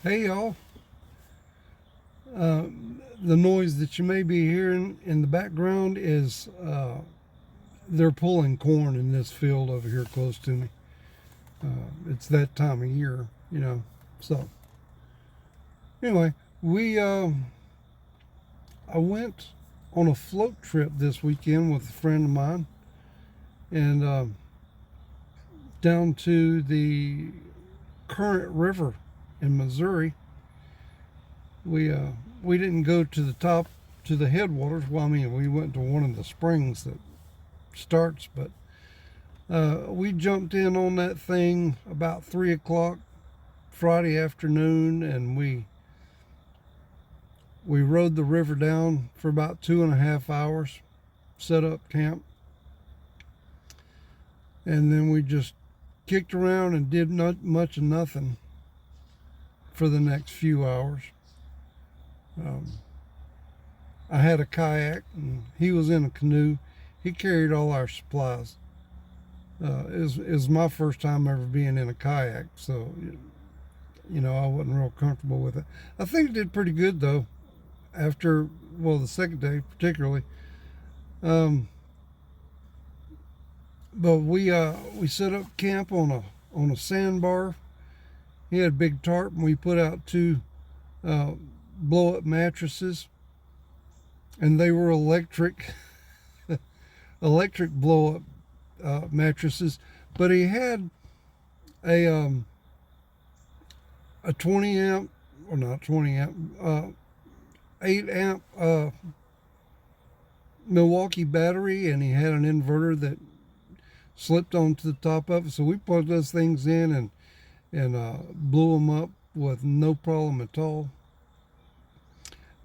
Hey y'all, uh, the noise that you may be hearing in the background is they're pulling corn in this field over here close to me. It's that time of year, you know. So anyway, we I went on a float trip this weekend with a friend of mine, and down to the Current River in Missouri. We uh, we didn't go to the top to the headwaters. Well, I mean, we went to one of the springs that starts, but we jumped in on that thing about 3 o'clock Friday afternoon, and we rode the river down for about 2.5 hours, set up camp, and then we just kicked around and did not much of nothing for the next few hours. Um, I had a kayak, and he was in a canoe. He carried all our supplies. It was my first time ever being in a kayak, so I wasn't real comfortable with it. I think it did pretty good though. After the second day particularly, um, but we set up camp on a sandbar. He had a big tarp, and we put out two uh, blow up mattresses, and they were electric blow up mattresses. But he had a um, a 20 amp, or not 20 amp, 8 amp Milwaukee battery, and he had an inverter that slipped onto the top of it. So we plugged those things in and blew them up with no problem at all.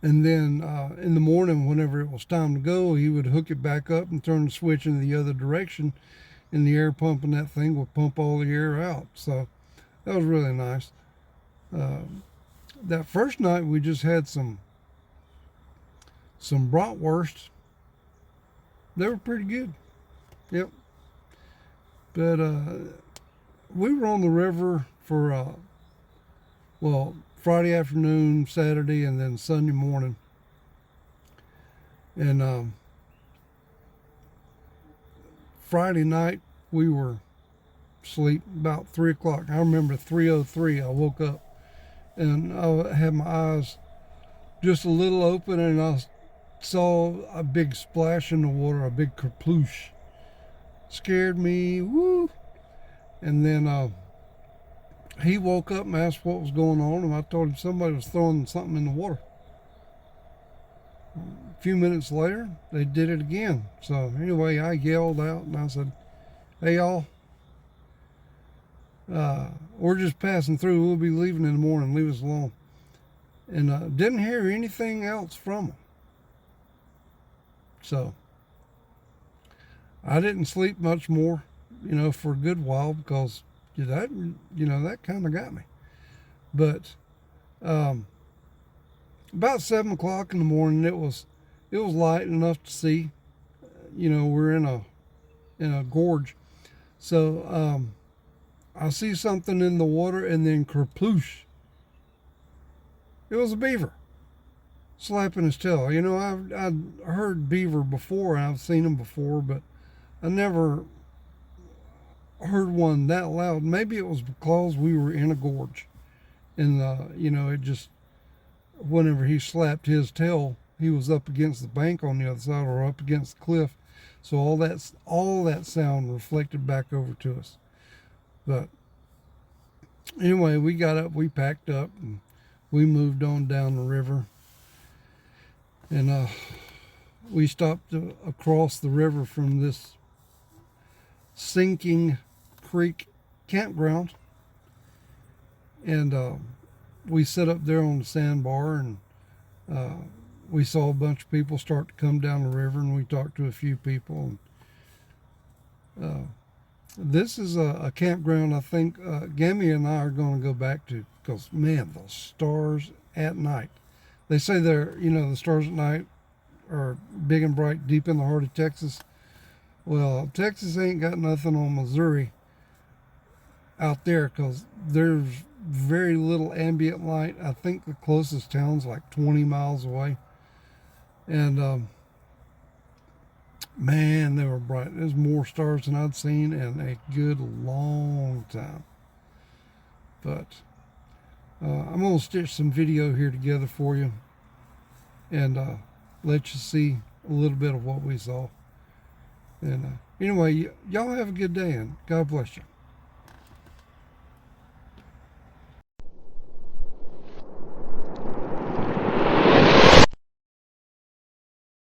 And then in the morning, whenever it was time to go, he would hook it back up and turn the switch in the other direction, and the air pump in that thing would pump all the air out. So that was really nice. Uh, that first night, we just had some bratwurst. They were pretty good. Yep. But we were on the river for Friday afternoon, Saturday, and then Sunday morning. And Friday night we were asleep about 3 o'clock. I remember 3:03. I woke up and I had my eyes just a little open, and I saw a big splash in the water, a big kerploosh. Scared me, woo! And then he woke up and asked what was going on, and I told him somebody was throwing something in the water. A few minutes later, they did it again. So anyway, I yelled out and I said, "Hey y'all, we're just passing through. We'll be leaving in the morning. Leave us alone." And didn't hear anything else from them. So I didn't sleep much more, for a good while, because that kind of got me. But about 7 o'clock in the morning, it was light enough to see. We're in a gorge, so I see something in the water, and then kerploosh. It was a beaver slapping his tail. I've heard beaver before, I've seen them before, but I never heard one that loud. Maybe it was because we were in a gorge, and it just, whenever he slapped his tail, he was up against the bank on the other side, or up against the cliff, so all that sound reflected back over to us. But anyway, we got up, we packed up, and we moved on down the river, and we stopped across the river from this sinking creek campground, and we set up there on the sandbar, and uh, we saw a bunch of people start to come down the river, and we talked to a few people. And this is a campground I think Gammy and I are going to go back to, because man, the stars at night. They say the stars at night are big and bright deep in the heart of Texas. Well, Texas ain't got nothing on Missouri out there, because very little ambient light. I think the closest town's like 20 miles away. And man, they were bright. There's more stars than I'd seen in a good long time. But I'm going to stitch some video here together for you and let you see a little bit of what we saw. And anyway, y'all have a good day, and God bless you.